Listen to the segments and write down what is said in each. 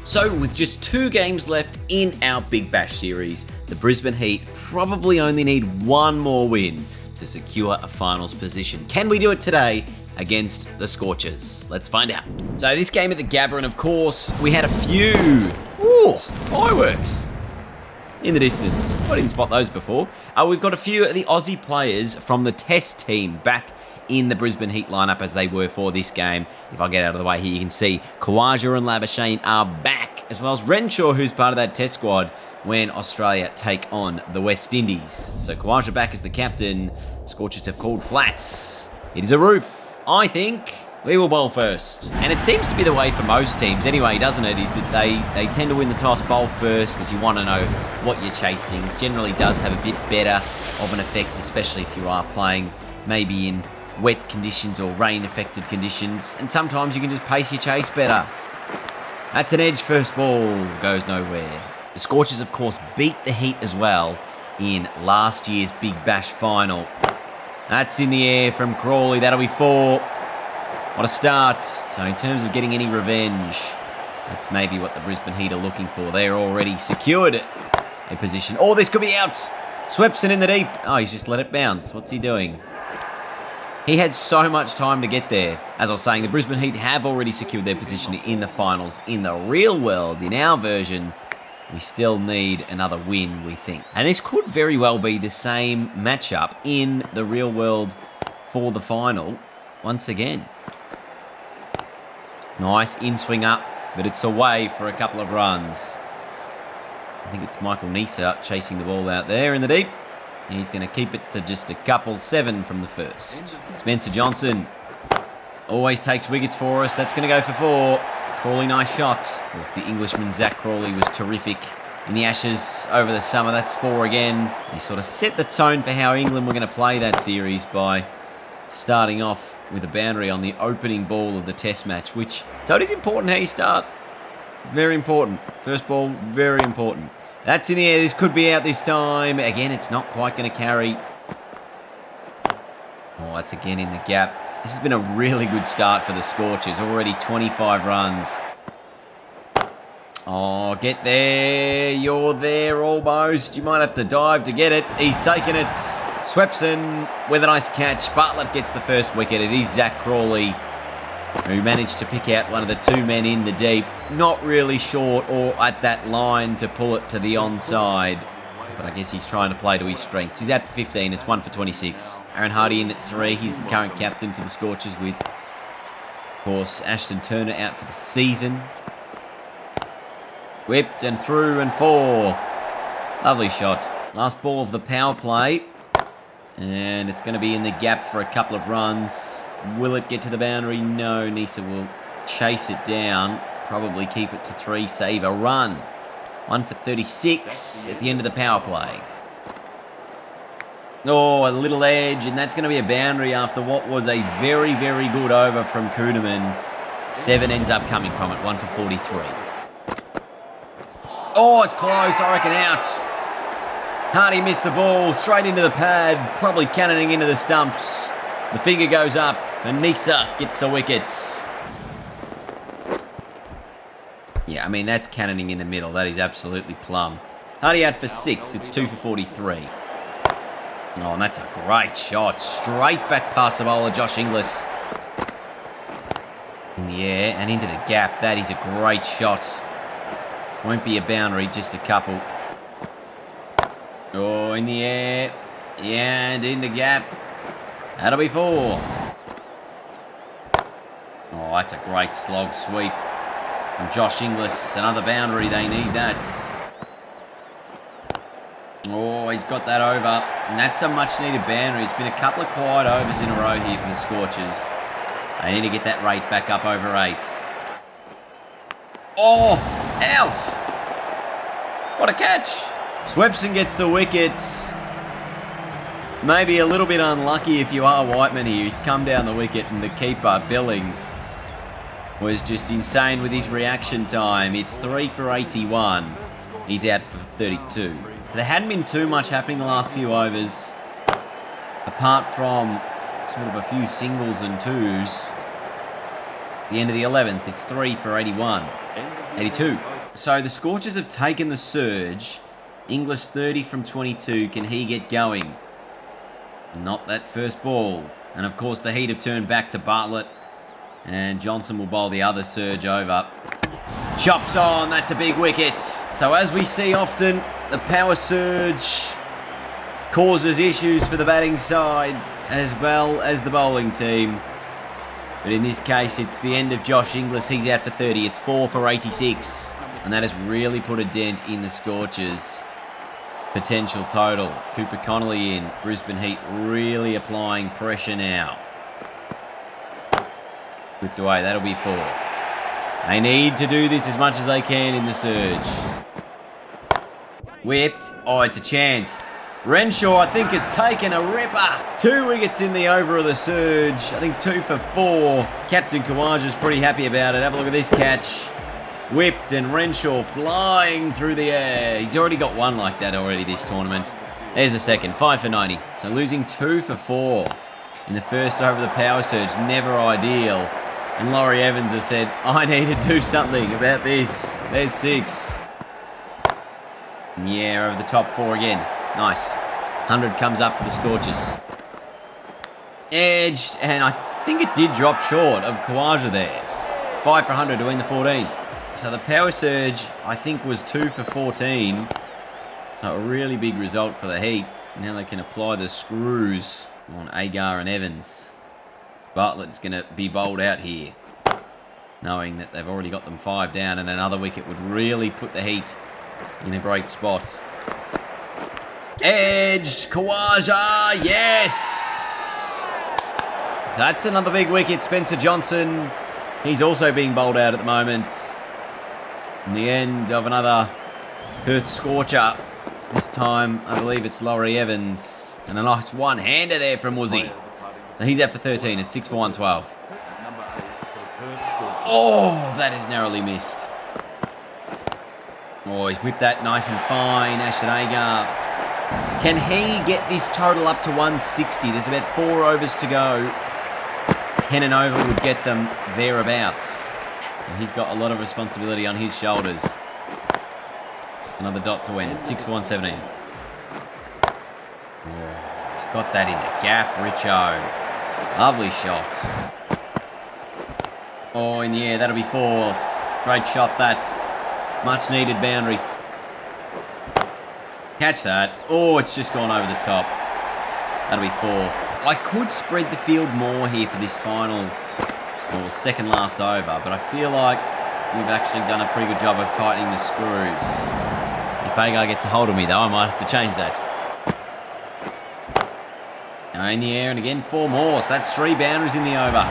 So with just 2 games left in our Big Bash series, the Brisbane Heat probably only need one more win to secure a finals position. Can we do it today against the Scorchers? Let's find out. So this game at the Gabba, and of course, we had a few fireworks in the distance. I didn't spot those before. We've got a few of the Aussie players from the Test team back in the Brisbane Heat lineup as they were for this game. If I get out of the way here, you can see Khawaja and Labuschagne are back, as well as Renshaw, who's part of that Test squad when Australia take on the West Indies. So Khawaja back as the captain. Scorchers have called flats. It is a roof. I think we will bowl first. And it seems to be the way for most teams anyway, doesn't it? Is that they tend to win the toss, bowl first, because you want to know what you're chasing. Generally does have a bit better of an effect, especially if you are playing maybe in wet conditions or rain-affected conditions, and sometimes you can just pace your chase better. That's an edge. First ball goes nowhere. The Scorchers, of course, beat the Heat as well in last year's Big Bash final. That's in the air from Crawley. That'll be 4. What a start. So in terms of getting any revenge, that's maybe what the Brisbane Heat are looking for. They're already secured a position. Oh, this could be out. Swepson in the deep. Oh, he's just let it bounce. What's he doing? He had so much time to get there. As I was saying, the Brisbane Heat have already secured their position in the finals. In the real world, in our version, we still need another win, we think. And this could very well be the same matchup in the real world for the final once again. Nice in-swing up, but it's away for a couple of runs. I think it's Michael Nisa chasing the ball out there in the deep. He's going to keep it to just a couple. 7 from the first. Spencer Johnson always takes wickets for us. That's going to go for 4. Crawley, nice shot. Of course, the Englishman, Zach Crawley, was terrific in the Ashes over the summer. That's 4 again. He sort of set the tone for how England were going to play that series by starting off with a boundary on the opening ball of the Test match, which totally is important how you start. Very important. First ball, very important. That's in the air. This could be out this time. Again, it's not quite going to carry. Oh, that's again in the gap. This has been a really good start for the Scorchers. Already 25 runs. Oh, get there. You're there almost. You might have to dive to get it. He's taken it. Swepson with a nice catch. Bartlett gets the first wicket. It is Zach Crawley who managed to pick out one of the 2 men in the deep. Not really short or at that line to pull it to the onside. But I guess he's trying to play to his strengths. He's out for 15. It's 1 for 26. Aaron Hardy in at 3. He's the current captain for the Scorchers with, of course, Ashton Turner out for the season. Whipped and through and 4. Lovely shot. Last ball of the power play. And it's going to be in the gap for a couple of runs. Will it get to the boundary? No. Nisa will chase it down. Probably keep it to 3. Save a run. 1 for 36 at the end of the power play. Oh, a little edge. And that's going to be a boundary after what was a very, very good over from Kuhnemann. 7 ends up coming from it. 1 for 43. Oh, it's close. I reckon out. Hardy missed the ball, straight into the pad, probably cannoning into the stumps. The finger goes up, and Nisa gets the wickets. Yeah, I mean, that's cannoning in the middle. That is absolutely plumb. Hardy out for 6. It's 2 for 43. Oh, and that's a great shot. Straight back past the bowler, Josh Inglis. In the air and into the gap. That is a great shot. Won't be a boundary, just a couple. Oh, in the air. Yeah, and in the gap. That'll be 4. Oh, that's a great slog sweep from Josh Inglis. Another boundary. They need that. Oh, he's got that over. And that's a much-needed boundary. It's been a couple of quiet overs in a row here for the Scorchers. They need to get that rate back up over 8. Oh, out. What a catch. Swepson gets the wickets. Maybe a little bit unlucky if you are Whiteman here. He's come down the wicket and the keeper, Billings, was just insane with his reaction time. It's 3 for 81. He's out for 32. So there hadn't been too much happening the last few overs, apart from sort of a few singles and 2s. The end of the 11th, it's 3 for 81. 82. So the Scorchers have taken the surge. Inglis 30 from 22. Can he get going? Not that first ball. And of course the Heat have turned back to Bartlett. And Johnson will bowl the other surge over. Chops on. That's a big wicket. So as we see often, the power surge causes issues for the batting side as well as the bowling team. But in this case, it's the end of Josh Inglis. He's out for 30. It's 4 for 86. And that has really put a dent in the Scorchers' potential total. Cooper Connolly in. Brisbane Heat really applying pressure now. Whipped away. That'll be 4. They need to do this as much as they can in the surge. Whipped. Oh, it's a chance. Renshaw, I think, has taken a ripper. 2 wickets in the over of the surge. I think 2 for 4. Captain Khawaja's pretty happy about it. Have a look at this catch. Whipped and Renshaw flying through the air. He's already got one like that already this tournament. There's a second. 5 for 90. So losing 2 for 4 in the first over of the power surge. Never ideal. And Laurie Evans has said, I need to do something about this. There's 6. Yeah, over the top 4 again. Nice. 100 comes up for the Scorchers. Edged, and I think it did drop short of Khawaja there. 5 for 100 to win the 14th. So the power surge, I think, was 2 for 14. So a really big result for the Heat. Now they can apply the screws on Agar and Evans. Bartlett's going to be bowled out here, knowing that they've already got them 5 down, and another wicket would really put the Heat in a great spot. Edged, Khawaja, yes! So that's another big wicket. Spencer Johnson, he's also being bowled out at the moment. In the end of another Perth scorcher. This time, I believe it's Laurie Evans. And a nice one-hander there from Woozy. So he's out for 13. It's 6 for 112. Oh, that is narrowly missed. Oh, he's whipped that nice and fine. Ashton Agar. Can he get this total up to 160? There's about 4 overs to go. 10 and over would get them thereabouts. So he's got a lot of responsibility on his shoulders. Another dot to win. It's 6 for 117. Oh, he's got that in the gap, Richo. Lovely shot. Oh, in the air. That'll be 4. Great shot, that. Much needed boundary. Catch that. Oh, it's just gone over the top. That'll be 4. I could spread the field more here for this final, or second last over, but I feel like we've actually done a pretty good job of tightening the screws. If Agar gets a hold of me, though, I might have to change that. Now in the air, and again 4 more, so that's 3 boundaries in the over.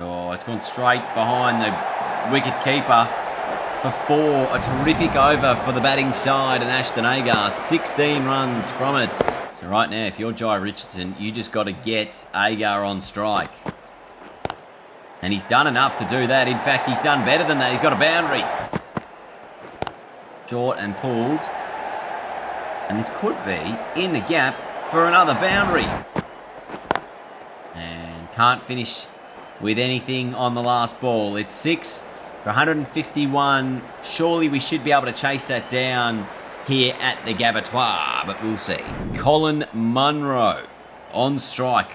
Oh, it's gone straight behind the wicket keeper for 4. A terrific over for the batting side, and Ashton Agar, 16 runs from it. So right now, if you're Jai Richardson, you just got to get Agar on strike. And he's done enough to do that. In fact, he's done better than that. He's got a boundary. Short and pulled. And this could be in the gap for another boundary. And can't finish with anything on the last ball. It's 6 for 151. Surely we should be able to chase that down here at the Gabatoir, but we'll see. Colin Munro on strike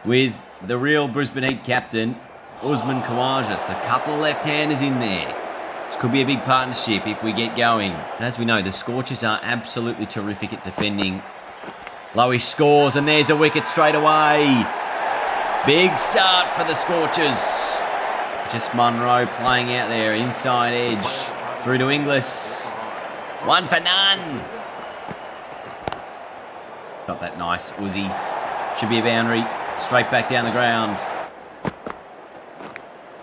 with the real Brisbane Heat captain, Usman Khawaja. So a couple of left-handers in there. This could be a big partnership if we get going. And as we know, the Scorchers are absolutely terrific at defending. Lowish scores, and there's a wicket straight away. Big start for the Scorchers. Just Munro playing out there, inside edge, through to Inglis. 1 for none. Got that nice Uzi. Should be a boundary. Straight back down the ground.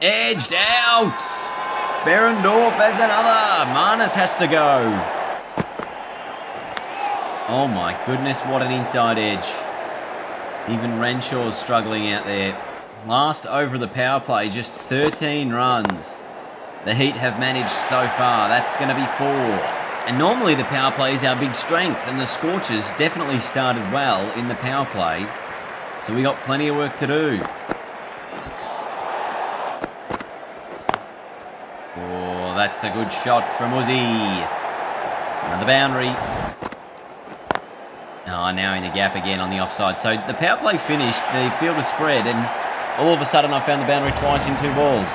Edged out. Berendorf has another. Marnus has to go. Oh my goodness, what an inside edge. Even Renshaw's struggling out there. Last over of the power play, just 13 runs. The Heat have managed so far. That's going to be 4. And normally the power play is our big strength, and the Scorchers definitely started well in the power play. So we got plenty of work to do. Oh, that's a good shot from Uzi. Another boundary. Oh, now in the gap again on the offside. So the power play finished, the field was spread, and all of a sudden I found the boundary twice in 2 balls.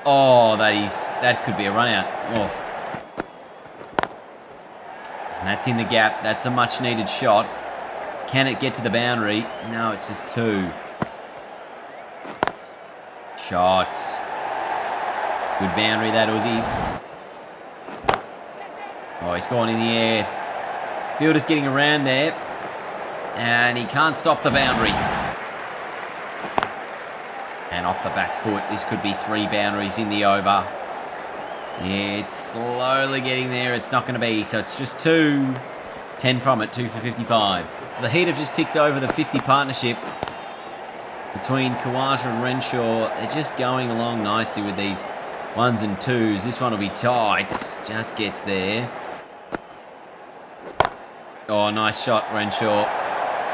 Oh, that could be a run out. Oh. And that's in the gap. That's a much needed shot. Can it get to the boundary? No, it's just 2. Shot. Good boundary that, Uzi. Oh, he's gone in the air. Fielder's getting around there. And he can't stop the boundary. And off the back foot. This could be 3 boundaries in the over. Yeah, it's slowly getting there. It's not going to be. So it's just 2. 10 from it. 2 for 55. So the Heat have just ticked over the 50 partnership between Khawaja and Renshaw. They're just going along nicely with these 1s and 2s. This one will be tight. Just gets there. Oh, nice shot, Renshaw.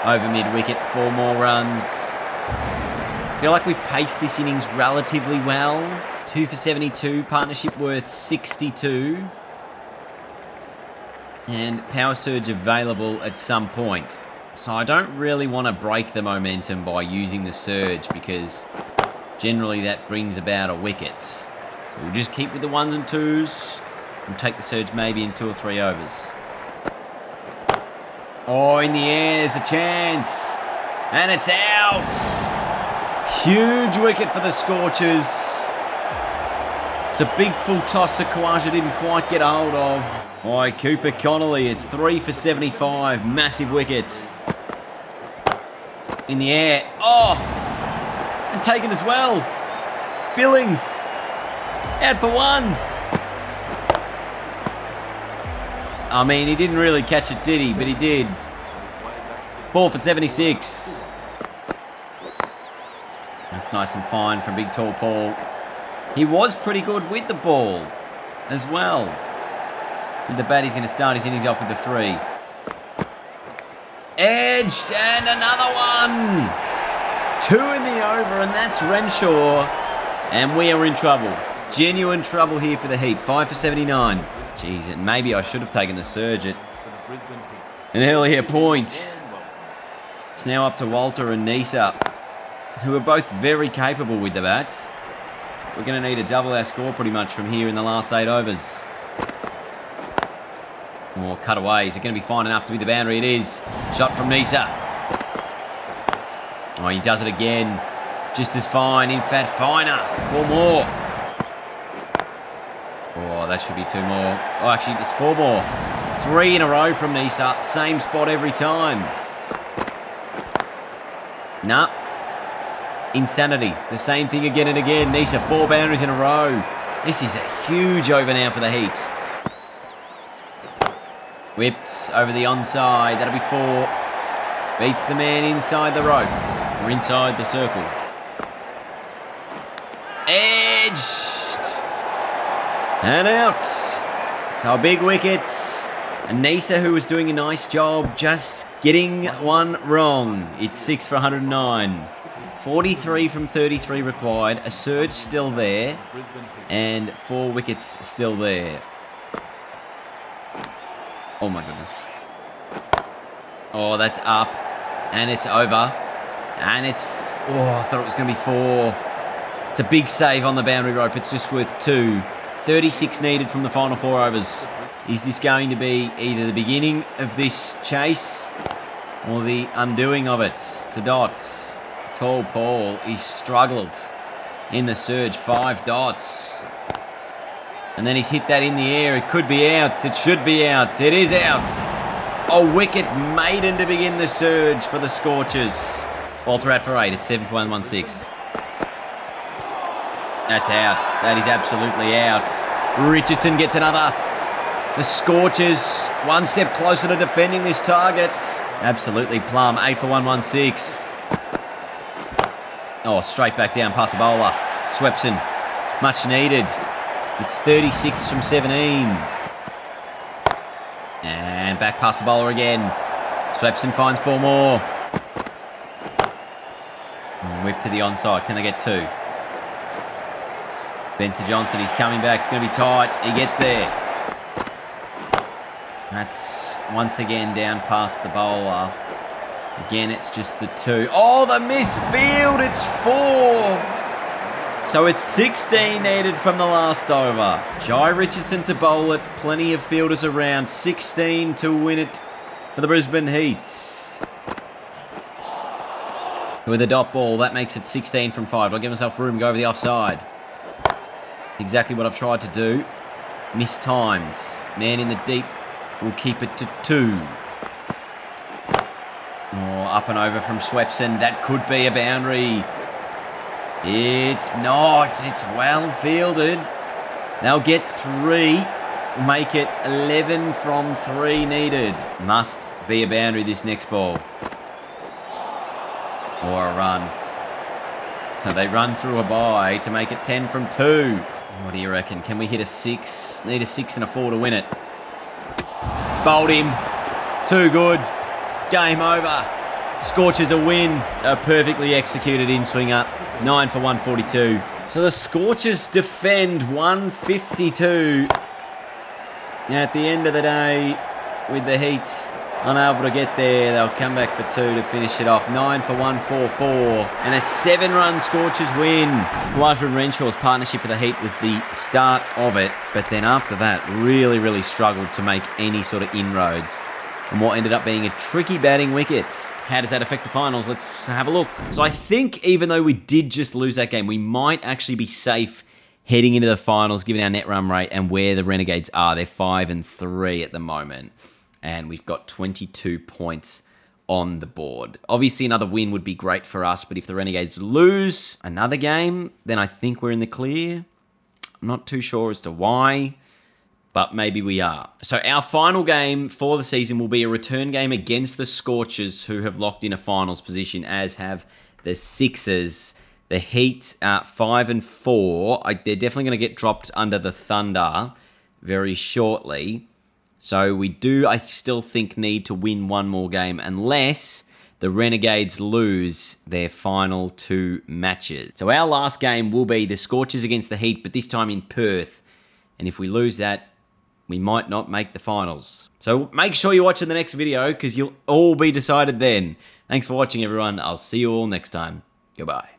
Over mid-wicket. 4 more runs. I feel like we've paced this innings relatively well. 2 for 72. Partnership worth 62. And power surge available at some point. So I don't really want to break the momentum by using the surge because generally that brings about a wicket. So we'll just keep with the 1s and 2s and take the surge maybe in 2 or 3 overs. Oh, in the air, there's a chance. And it's out. Huge wicket for the Scorchers. It's a big full toss that Khawaja didn't quite get a hold of. By Cooper Connolly. It's 3 for 75. Massive wicket. In the air. Oh! And taken as well. Billings. Out for 1. I mean, he didn't really catch it, did he? But he did. 4 for 76. That's nice and fine from big tall Paul. He was pretty good with the ball as well. With the bat, he's going to start his innings off with a 3. Edged, and another one. 2 in the over, and that's Renshaw. And we are in trouble. Genuine trouble here for the Heat. 5 for 79. Jeez, and maybe I should have taken the surge at an earlier point. It's now up to Walter and Nisa, who are both very capable with the bat. We're going to need to double our score pretty much from here in the last 8 overs. Or cutaways. Is it going to be fine enough to be the boundary? It is. Shot from Nisa. Oh, he does it again. Just as fine. In fact, finer. 4 more. Oh, that should be 2 more. Oh, actually, it's 4 more. 3 in a row from Nisa. Same spot every time. Nah. Insanity. The same thing again and again. Nisa, 4 boundaries in a row. This is a huge over now for the Heat. Whipped over the onside. That'll be 4. Beats the man inside the rope. Or inside the circle. Edged. And out. So a big wicket. And Nisa, who was doing a nice job, just getting one wrong. It's 6 for 109. 43 from 33 required. A surge still there. And 4 wickets still there. Oh my goodness. Oh, that's up. And it's over. And it's... Oh, I thought it was going to be 4. It's a big save on the boundary rope. It's just worth 2. 36 needed from the final 4 overs. Is this going to be either the beginning of this chase or the undoing of it? It's a dot. Tall Paul, he struggled in the surge. 5 dots. And then he's hit that in the air. It could be out. It should be out. It is out. A wicket maiden to begin the surge for the Scorchers. Walter out for 8. It's 7 for 116. That's out. That is absolutely out. Richardson gets another. The Scorchers 1 step closer to defending this target. Absolutely plumb. 8 for 116. Oh, straight back down past the bowler. Swepson. Much needed. It's 36 from 17. And back past the bowler again. Swepson finds 4 more. And whip to the onside. Can they get 2? Spencer Johnson, he's coming back. It's going to be tight. He gets there. That's once again down past the bowler. Again, it's just the 2. Oh, the missed field. It's 4. So it's 16 needed from the last over. Jai Richardson to bowl it. Plenty of fielders around. 16 to win it for the Brisbane Heat. With a dot ball, that makes it 16 from 5. I'll give myself room, go over the offside. Exactly what I've tried to do. Mistimed. Man in the deep will keep it to 2. Oh, up and over from Swepson. That could be a boundary. It's not. It's well fielded. They'll get 3. Make it 11 from 3 needed. Must be a boundary this next ball. Or a run. So they run through a bye to make it 10 from 2. What do you reckon? Can we hit a 6? Need a 6 and a 4 to win it. Bowled him. Too good. Game over. Scorchers a win. A perfectly executed in-swinger. 9 for 142. So the Scorchers defend 152. At the end of the day, with the Heat unable to get there, they'll come back for 2 to finish it off. 9 for 144. And a 7-run Scorchers win. Khawaja and Renshaw's partnership for the Heat was the start of it. But then after that, really struggled to make any sort of inroads. And what ended up being a tricky batting wicket. How does that affect the finals? Let's have a look. So I think even though we did just lose that game, we might actually be safe heading into the finals, given our net run rate and where the Renegades are. They're 5 and 3 at the moment. And we've got 22 points on the board. Obviously, another win would be great for us, but if the Renegades lose another game, then I think we're in the clear. I'm not too sure as to why, but maybe we are. So our final game for the season will be a return game against the Scorchers, who have locked in a finals position, as have the Sixers. The Heat are 5 and 4. They're definitely going to get dropped under the Thunder very shortly. So we do, I still think, need to win one more game unless the Renegades lose their final 2 matches. So our last game will be the Scorchers against the Heat, but this time in Perth. And if we lose that, we might not make the finals. So make sure you're watching the next video because you'll all be decided then. Thanks for watching, everyone. I'll see you all next time. Goodbye.